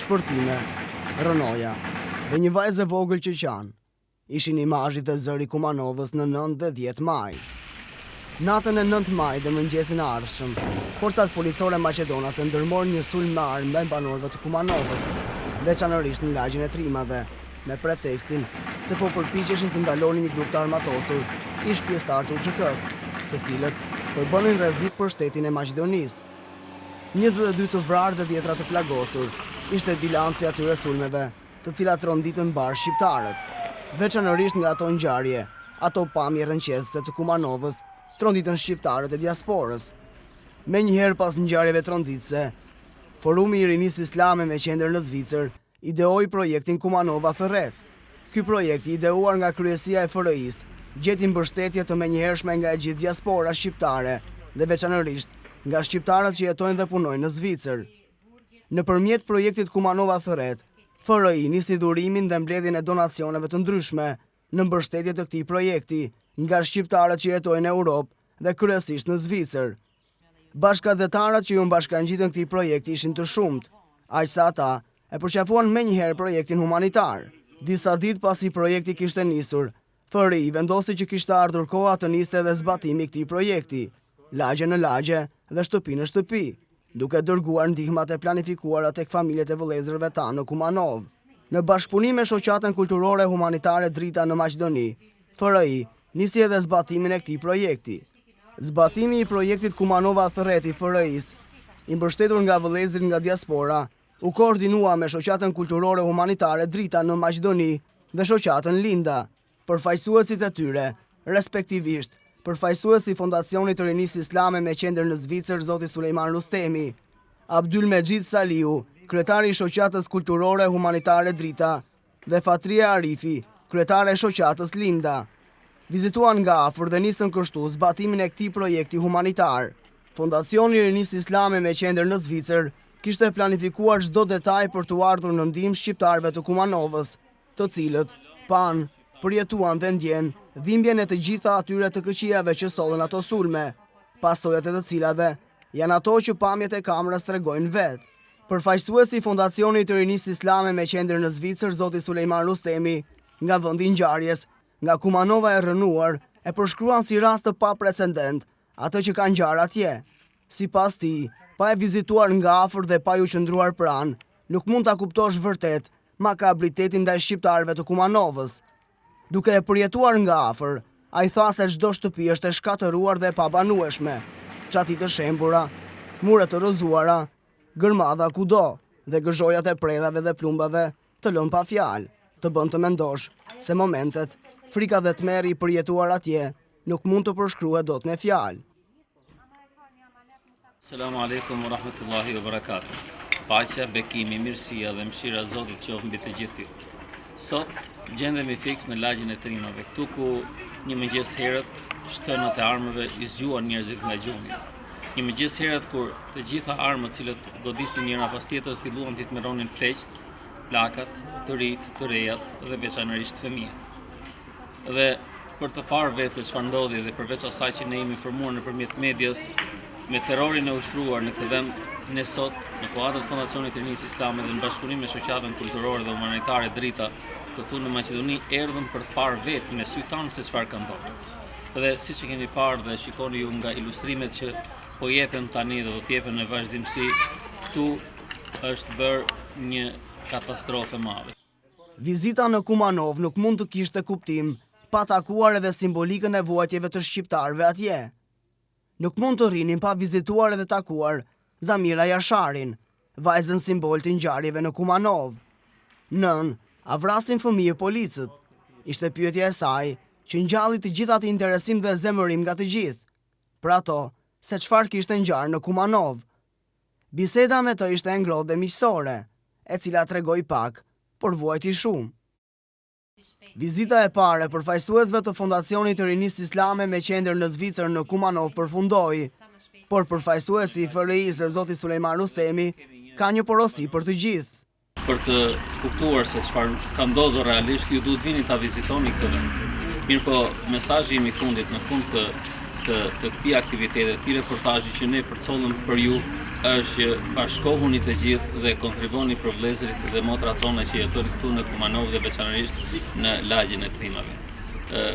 shpërthime, rënoja dhe një vajzë e vogël që qanë. Ishin imazhet e zëri Kumanovës në 9 dhe 10 maj. Natën e 9 maj dhe mëngjesin e ardhshëm, forcat policore maqedonase ndërmorën një sulm me armë ndaj banorëve të Kumanovës, veçanërisht në lagjin e Trimave, me pretekstin se po përpiqeshin të ndalonin një grup të armatosur ish pjesëtar të UÇK-s, të cilët përbënin rrezik për shtetin e Maqedonisë. 22 të vrarë dhe 10 të plagosur ishte bilanci atyre sulmeve, të cilat ronditën mbar shqiptarët. Veçanërisht nga ato ngjarje, ato pamje rënqethëse të Kumanovës, tronditën shqiptarët e diasporës. Menjëherë pas ngjarjeve tronditëse, Forumi i Rinisë Islame me qendër në Zvicër ideoi projektin Kumanova Thërret. Ky projekt i ideuar nga kryesia e FRI-s gjeti mbështetje të menjëhershme nga e gjithë diaspora shqiptare dhe veçanërisht nga shqiptarët që jetojnë dhe punojnë në Zvicër. Nëpërmjet projektit Kumanova Thërret, FRI nisi dhurimin dhe mbledhjen e donacioneve të ndryshme në mbështetje të këtij projekti nga shqiptarët që jetojnë në Europë dhe kryesisht në Zvicër. Bashkëdhetarat që ju bashkangjitën këtij projekti ishin të shumtë, aq sa ata e përqafuan menjëherë projektin humanitar. Disa ditë pasi projekti kishte nisur, FRI vendosi që kishte ardhur koha të niste edhe zbatimi i këtij projekti, lagje në lagje dhe shtëpi në shtëpi, duke dërguar ndihmat e planifikuara tek familjet e vëllezërve tanë në Kumanov. Në bashkëpunim me shoqatën kulturore humanitare Drita në Maqedoni, FRI nisi edhe zbatimin e këtij projekti. Zbatimi i projektit Kumanova Thërret i FRI-s, i mbështetur nga vëllezërit nga diaspora, u koordinua me shoqatën kulturore humanitare Drita në Maqedoni dhe shoqatën Linda, përfaqësuesit e tyre, respektivisht përfaqësuesi Fondacionit të Rinisë Islame me qendër në Zvicër zoti Sulejman Rustemi, Abdul Mejid Saliu, kryetari i shoqatës kulturore humanitare Drita, dhe Fatria Arifi, kryetare e shoqatës Linda. Vizituan nga afër dhe nisën kështu zbatimin e këtij projekti humanitar. Fondacioni i Rinisë Islame me qendër në Zvicër kishte planifikuar çdo detaj për t'u ardhur në ndihmë shqiptarëve të Kumanovës, të cilët pan, përjetuan dhe ndjen dhimbjen e të gjitha atyre të këqijave që sollën ato sulme, pasojat e të cilave janë ato që pamjet e kamerës tregojnë vetë. Përfaqësuesi i Fondacionit të Rinisë Islame me qendër në Zvicër, zoti Sulejman Rustemi, nga vendi i ngjarjes, nga Kumanova e rënuar, e përshkruan si rast të paprecedent atë që ka ngjarë atje. Sipas tij, pa e vizituar nga afër dhe pa ju qëndruar pranë, nuk mund ta kuptosh vërtet makabritetin ndaj shqiptarëve të Kumanovës. Duke e përjetuar nga afër, ai tha se çdo shtëpi është e shkatëruar dhe e pabanueshme, çati të shembura, mure të rrëzuara, gërmadha kudo dhe gëzhojat e predhave dhe plumbave të lënë pa fjalë, të bën të mendosh se momentet, frika dhe tmerri i përjetuar atje nuk mund të përshkruhet dot me fjalë. Selamu alaikum wa rahmatullahi wa barakatuh. Paqja, bekimi, mirësia dhe mëshira e Zotit qoftë mbi të gjithë ju. Sot gjendemi fiks në lagjin e Trimave, këtu ku një mëngjes herët shtënat e armëve i zgjuan njerëzit nga gjumi. Një mëngjes herët kur të gjitha armët cilët godisnin njëra pas tjetrës filluan të tmerronin pleqt, plakat, të rit, të rejat dhe veçanërisht fëmijët. Dhe për të parë vetë se çfarë ndodhi dhe përveç asaj që ne jemi informuar nëpërmjet medias, me terrorin e ushtruar në këtë vend, ne sot, në kuadër të Fondacionit të Rinisë Islame dhe në bashkëpunim me shoqatën kulturore dhe humanitare Drita, këtu në Maqedoni, erdhëm për të parë vetë me sy tanë se çfarë ka ndodhur. Dhe siç e keni parë dhe shikoni ju nga ilustrimet që po jepen tani dhe do të jepen në vazhdimsi, këtu është bërë një katastrofë e madhe. Vizita në Kumanov nuk mund të kishte kuptim pa takuar edhe simbolikën e vuajtjeve të shqiptarëve atje. Nuk mund të rrinin pa vizituar edhe takuar Zamira Jasharin, vajzën simbol të ngjarjeve në Kumanov. Nën, a vrasin fëmijë policët? Ishte pyetja e saj që ngjalli të gjitha të interesim dhe zemërim nga të gjithë. Për ato, se çfarë kishte ngjarë në Kumanov. Biseda me të ishte e ngrohtë dhe miqësore, e cila tregoi pak, por vuajti shumë. Vizita e parë e përfaqësuesve të Fondacionit të Rinisë Islame me qendër në Zvicër në Kumanov përfundoi, por përfaqësuesi i FRI-s zoti Sulejman Rustemi ka një porosi për të gjithë. Për të kuptuar se çfarë ka ndodhur realisht, ju duhet vini ta vizitoni këtë. Mirëpo, mesazhi im i fundit në fund të këtij aktiviteti, këtij reportazhi që ne përcollëm për ju, është që bashkohuni të gjithë dhe kontriboni për vëllezërit dhe motrat tona që jetojnë këtu në Kumanov dhe veçanërisht në lagjin e Trimave.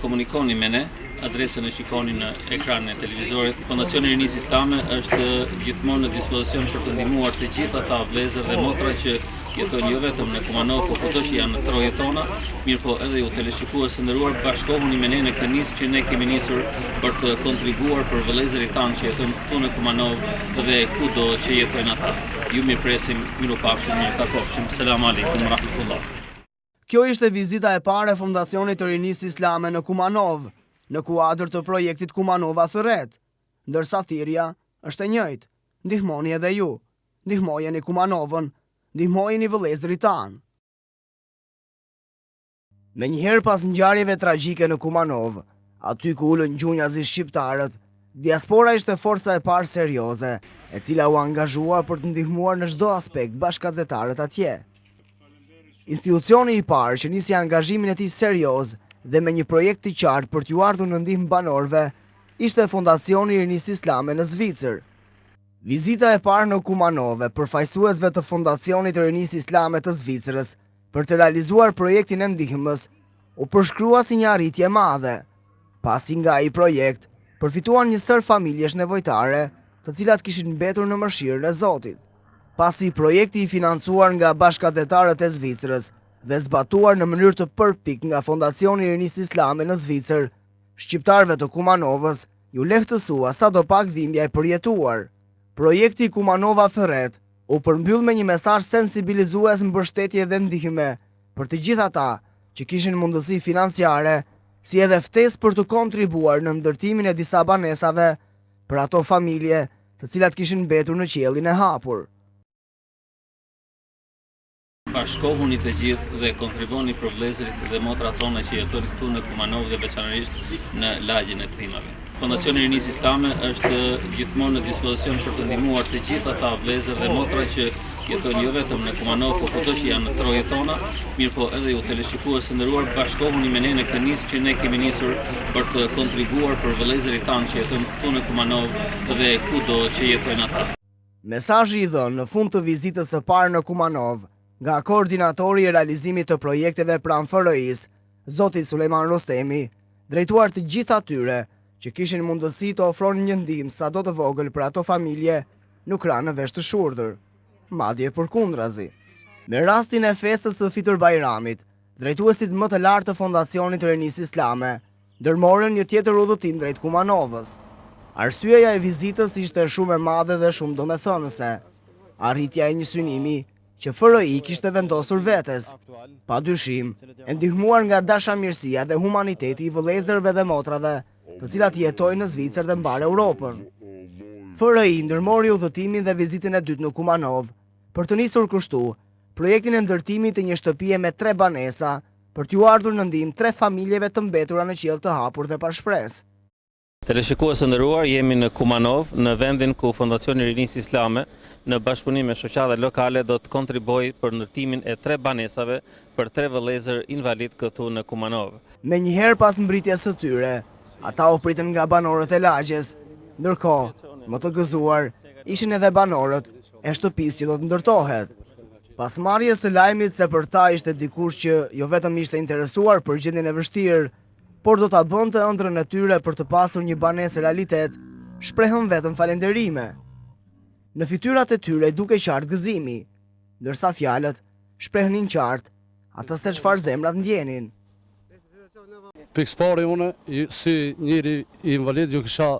Komunikoni me ne, adresën e shikoni në ekranin e televizorit. Fondacioni Rinisë Islame është gjithmonë në dispozicion për të ndihmuar të gjithë ata vëllezër dhe motra që jetojnë jo vetëm në Kumanov, por kudo që janë në trojet tona, mirëpo edhe ju teleshikues të nderuar, bashkohuni me ne në këtë nisë që ne kemi nisur për të kontribuar për vëllezërit tanë që jetojnë këtu në Kumanov dhe kudo që jetojnë ata. Ju mirëpresim, mirupafshim, mirëtakofshim. Selam aleikum rahmetullah. Kjo ishte vizita e parë e Fondacionit të Rinisë Islame në Kumanov, në kuadër të projektit Kumanova Thërret, ndërsa thirrja është e njëjtë. Ndihmoni edhe ju, ndihmojeni Kumanovën, ndihmojeni vëllezërit tanë. Menjëherë pas ngjarjeve tragjike në Kumanov, aty ku ulën gjunjazisht shqiptarët, diaspora ishte forca e parë serioze, e cila u angazhua për të ndihmuar në çdo aspekt bashkëdhetarët atje. Institucioni i parë që nisi angazhimin e tij serioz dhe me një projekt të qartë për t'ju ardhur në ndihmë banorëve ishte Fondacioni i Rinisë Islame në Zvicër. Vizita e parë në Kumanov e përfaqësuesve të Fondacionit të Rinisë Islame të Zvicrës për të realizuar projektin e ndihmës u përshkrua si një arritje e madhe, pasi nga ai projekt përfituan një sër familjesh nevojtare, të cilat kishin mbetur në mëshirën e Zotit. Pasi projekti i financuar nga bashkëdhetarët e Zvicrës dhe zbatuar në mënyrë të përpik nga Fondacioni i Rinisë Islame në Zvicër, shqiptarëve të Kumanovës ju lehtësua sadopak dhimbja e përjetuar. Projekti Kumanova Thërret u përmbyll me një mesazh sensibilizues mbështetje dhe ndihme për të gjithë ata që kishin mundësi financiare, si edhe ftesë për të kontribuar në ndërtimin e disa banesave për ato familje të cilat kishin mbetur në qiellin e hapur. Bashkohuni të gjithë dhe kontriboni për vëllezërit dhe motrat tona që jetojnë këtu në Kumanov dhe veçanërisht në lagjin e Trimave. Fondacioni Rinisë Islame është gjithmonë në dispozicion për të ndihmuar të gjithë ata vëllezër dhe motra që jetojnë jo vetëm në Kumanov, por kudo që janë në trojet tona, mirëpo edhe ju teleshikues të nderuar, bashkohuni me ne në këtë nisë që ne kemi nisur për të kontribuar për vëllezërit tanë që jetojnë këtu në Kumanov dhe kudo që jetojnë ata. Mesazhi i dhënë në fund të vizitës së parë në Kumanov nga koordinatori i realizimit të projekteve pranë FRI-s, Zoti Sulejman Rostemi, drejtuar të gjithë atyre që kishin mundësi të ofronin një ndihmë sado të vogël për ato familje, nuk ra në vesh të shurdhër, madje përkundrazi. Me rastin e festës së Fitër Bajramit, drejtuesit më të lartë të Fondacionit të Rinisë Islame ndërmorën një tjetër udhëtim drejt Kumanovës. Arsyeja e vizitës ishte shumë e madhe dhe shumë domethënëse. Arritja e një synimi që FRI kishte vendosur vetes, pa dyshim, e ndihmuar nga dashamirësia dhe humaniteti i vëllezërve dhe motrave, të cilat jetojnë në Zvicër dhe mbar Europën. FRI ndërmori udhëtimin dhe vizitën e dytë në Kumanov, për të nisur kështu projektin e ndërtimit të një shtëpie me 3 banesa, për t'ju ardhur në ndihmë 3 familjeve të mbetura në qiell të hapur dhe pa shpresë. Teleshikues të nderuar, jemi në Kumanov, në vendin ku Fondacioni Rinisë Islame në bashkëpunim me shoqata lokale do të kontribuojë për ndërtimin e 3 banesave për 3 vëllezër invalid këtu në Kumanov. Menjëherë pas mbritjes së tyre, ata u pritën nga banorët e lagjes, ndërkohë, më të gëzuar ishin edhe banorët e shtëpisë që do të ndërtohet. Pas marrjes së lajmit se për ta ishte dikush që jo vetëm ishte interesuar për gjendjen e vështirë, por do ta bënte ëndrrën e tyre për të pasur një banesë realitet, shprehën vetëm falënderime. Në fytyrat e tyre duke qartë gëzimi, ndërsa fjalët shprehnin qartë atë se çfarë zemrat ndjenin. Pikëpari unë, si njëri i invalid, ju kisha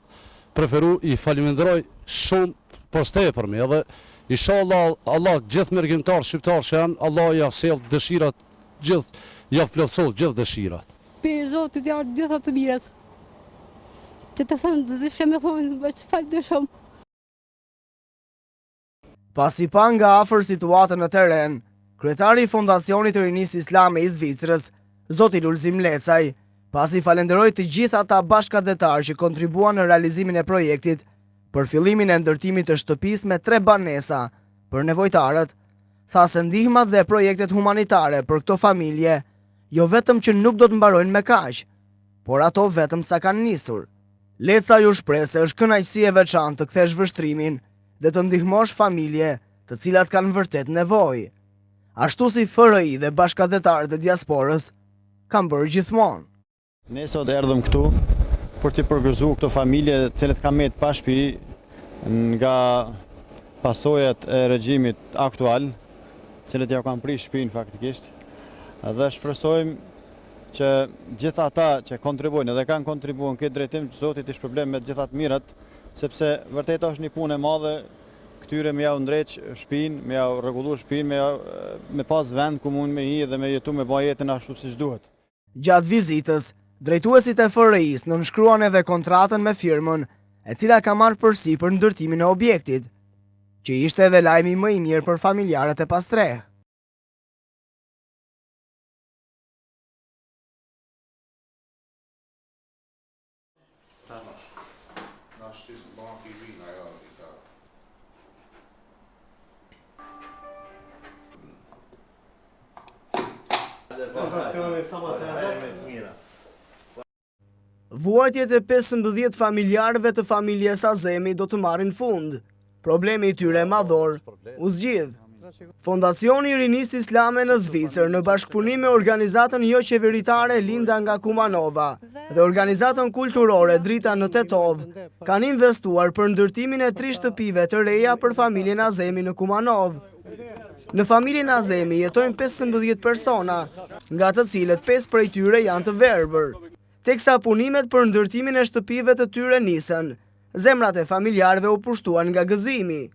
preferu i falimenderoj shumë për tepërmi, edhe inshallah Allah gjithë mërgjimtar shqiptar që janë, Allah ja sjell dëshirat gjithë, ja plotësoj gjithë dëshirat. Për Zotit janë gjitha të mirat. Që të thënë të dishka me thonë, që falë të shumë. Pasi pa nga afër situatën në teren, kryetari i Fondacionit të Rinisë Islame i Zvicrës, Zoti Lulzim Lecaj, pasi falenderoi të gjithë ata bashkëdhetarë që kontribuan në realizimin e projektit për fillimin e ndërtimit të shtëpisë me 3 banesa për nevojtarët, tha se ndihmat dhe projektet humanitare për këto familje jo vetëm që nuk do të mbarojnë me kaq, por ato vetëm sa kanë nisur. Lecaj u shpreh se është kënaqësi e veçantë të kthesh vështrimin dhe të ndihmosh familje të cilat kanë vërtet nevojë. Ashtu si FRI dhe bashkëdhetarët e diasporës kanë bërë gjithmonë. Ne sot erdhëm këtu për të përgëzuar këto familje të cilët kanë met pa shtëpi nga pasojat e regjimit aktual, të cilët ja kanë prish shtëpinë faktikisht. Dhe shpresojmë që gjithë ata që kontribuojnë edhe kanë kontribuar në këtë drejtim, Zoti t'i shpërblet me të gjitha të mirat, sepse vërtet është një punë e madhe këtyre me ja ndreq shtëpinë, me ja rregulluar shtëpinë, me pas vend ku mund me hi dhe me jetu me bë jetën ashtu siç duhet. Gjatë vizitës, drejtuesit e FRI-s nënshkruan edhe kontratën me firmën, e cila ka marrë përsipër ndërtimin e objektit, që ishte edhe lajmi më i mirë për familjarët e Pastreh. Vuajtjet e 15 familjarëve të familjes Azemi do të marrin fund. Problemi i tyre madhor u zgjidh. Fondacioni Rinisë Islame në Zvicër në bashkëpunim me organizatën jo qeveritare Linda nga Kumanova dhe organizatën kulturore Drita në Tetov kanë investuar për ndërtimin e 3 shtëpive të reja për familjen Azemi në Kumanov. Në familjen Azemi jetojnë 15 persona, nga të cilët 5 prej tyre janë të verbër. Teksa punimet për ndërtimin e shtëpive të tyre nisën, zemrat e familjarëve u pushtuan nga gëzimi.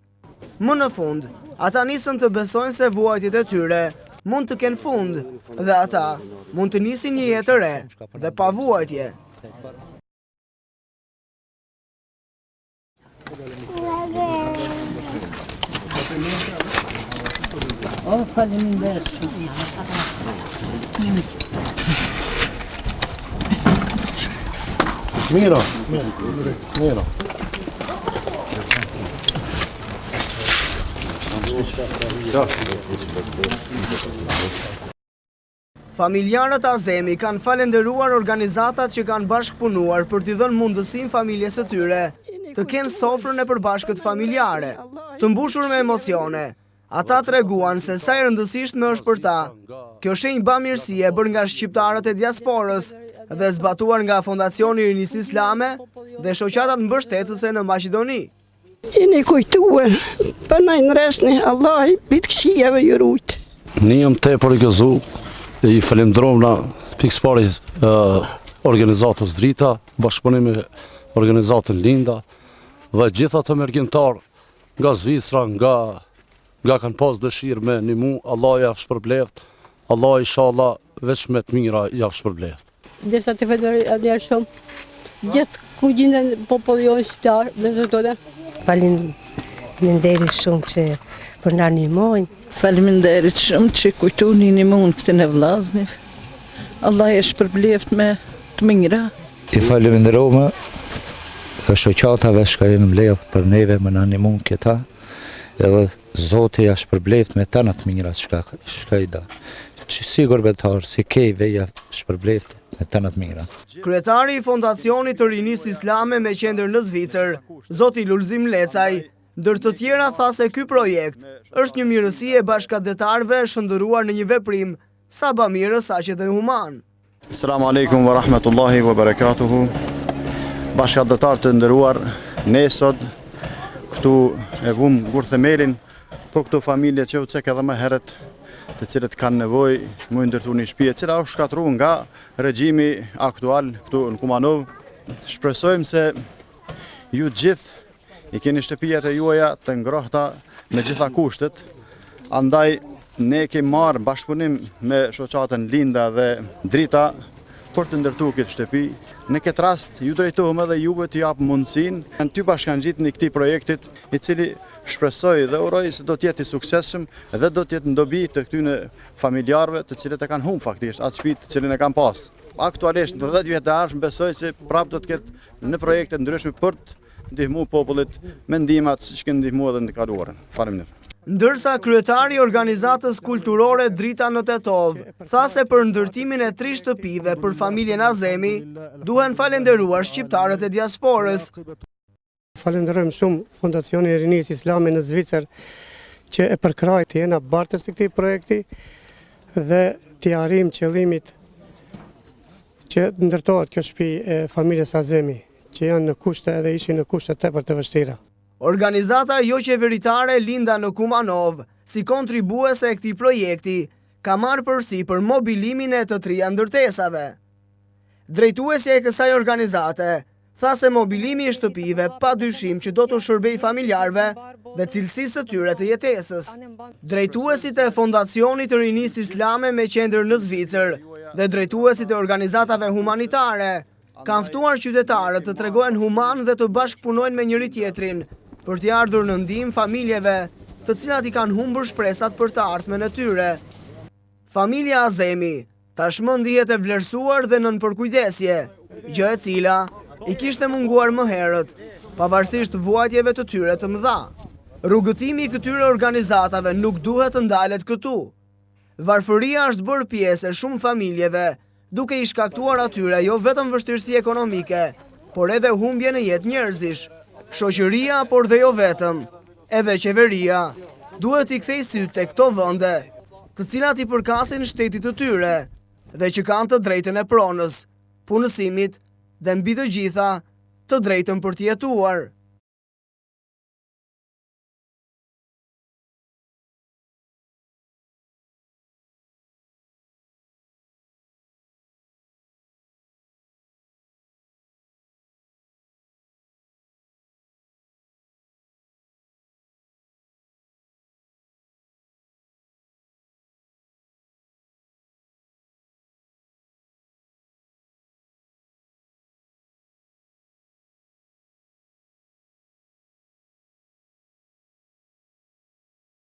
Më në fund, ata nisën të besojnë se vuajtjet e tyre mund të kenë fund dhe ata mund të nisin një jetë të re dhe pa vuajtje. Miro. Familjarët Azemi kanë falenderuar organizatat që kanë bashkëpunuar për t'i dhënë mundësinë familjes së tyre të kenë sofrën e përbashkët familjare, të mbushur me emocione. Ata treguan se sa e rëndësishme është për ta. Kjo shenjë bamirësie bërë nga shqiptarët e diasporës dhe zbatuar nga Fondacioni Rinisë Islame dhe shoqatat mbështetëse në Maqedoni. Jeni kujtuar, përnajnë resni, Allah i bitë këshijave ju rujtë. Ne jam tepër i gëzuar, i falenderoj na pikëpari organizatës Drita, bashkëpunim me organizatën Linda dhe gjithë ato mergjimtar nga Zvicra, nga kanë pas dëshirë me ndihmu, Allah ja shpërbleft, Allah inshallah veç me të mira ja shpërbleft. Derisa të falenderoj shumë gjithë ku gjenden populli jonë shqiptar dhe zotore. Faleminderit shumë që për na ndihmojnë. Faleminderit shumë që kujtoni ndihmën këtë në vllazniv. Allah e shpërbleft me të mira. I falenderojmë shoqatave që janë mbledh për neve më na ndihmon këta. Edhe Zoti ja shpërbleft me të të mira që i da. Sigur betar, si kejve ja shpërbleft me të mira. Kryetari i Fondacionit të Rinisë Islame me qendër në Zvicër, Zoti Lulzim Lecaj, ndër të tjera tha se ky projekt është një mirësi e bashkëdhetarëve shndërruar në një veprim sa bamirës aq edhe human. Asalamu alaikum wa rahmatullahi wa barakatuhu. Bashkëdhetar të nderuar, ne sot këtu e vum gur themelin për këto familje që u cek edhe më herët, të cilët kanë nevojë më ndërtu një shtëpi, e cila është shkatruar nga regjimi aktual këtu në Kumanov. Shpresojmë se ju gjithë i keni shtëpijat e juaja të ngrohta me gjitha kushtet. Andaj ne kemi marrë bashkëpunim me shoqatën Linda dhe Drita për të ndërtuar këtë shtëpi. Në këtë rast ju drejtohem edhe juve të jap mundësinë në ty bashkangjitë në këtij projektit, i cili shpresoj dhe uroj se do të jetë i suksesshëm dhe do të jetë ndobi të këtyre familjarëve të cilët e kanë humbur faktikisht atë shtëpi të cilën e kanë pas. Aktualisht në 10 vjet të ardhshëm besoj se prapë do të ketë në projekte ndryshme për të ndihmuar popullit me ndihmat siç kanë ndihmuar edhe në të kaluarën. Faleminderit. Ndërsa kryetari i organizatës kulturore Drita në Tetov tha se për ndërtimin e 3 shtëpive për familjen Azemi duhen falenderuar shqiptarët e diasporës. Falenderojmë shumë Fondacionin e Rinisë Islame në Zvicër që e përkraj të jena bartës të këtij projekti dhe të arrijmë qëllimit që ndërtohet kjo shtëpi e familjes Azemi, që janë në kushte edhe ishin në kushte tepër të vështira. Organizata jo qeveritare Linda në Kumanov, si kontribuese e këtij projekti, ka marrë përsipër mobilimin e të 3 ndërtesave. Drejtuesja e kësaj organizate tha se mobilimi i shtëpive pa dyshim që do të shërbej familjarëve dhe cilësisë së tyre të jetesës. Drejtuesit e Fondacionit të Rinisë Islame me qendër në Zvicër dhe drejtuesit e organizatave humanitare kanë ftuar qytetarët të tregojnë human dhe të bashkëpunojnë me njëri tjetrin për t'i ardhur në ndihmë familjeve të cilat i kanë humbur shpresat për të ardhmen e tyre. Familja Azemi tashmë ndihet e vlerësuar dhe nën përkujdesje, gjë e cila i kishte munguar më herët, pavarësisht vuajtjeve të tyre të mëdha. Rrugëtimi i këtyre organizatave nuk duhet të ndalet këtu. Varfëria është bërë pjesë e shumë familjeve, duke i shkaktuar atyre jo vetëm vështirësi ekonomike, por edhe humbje në jetë njerëzish. Shoqëria, por dhe jo vetëm, edhe qeveria, duhet i kthej sytë te këto vende, të cilat i përkasin shtetit të tyre dhe që kanë të drejtën e pronës, punësimit dhe mbi të gjitha të drejtën për të jetuar.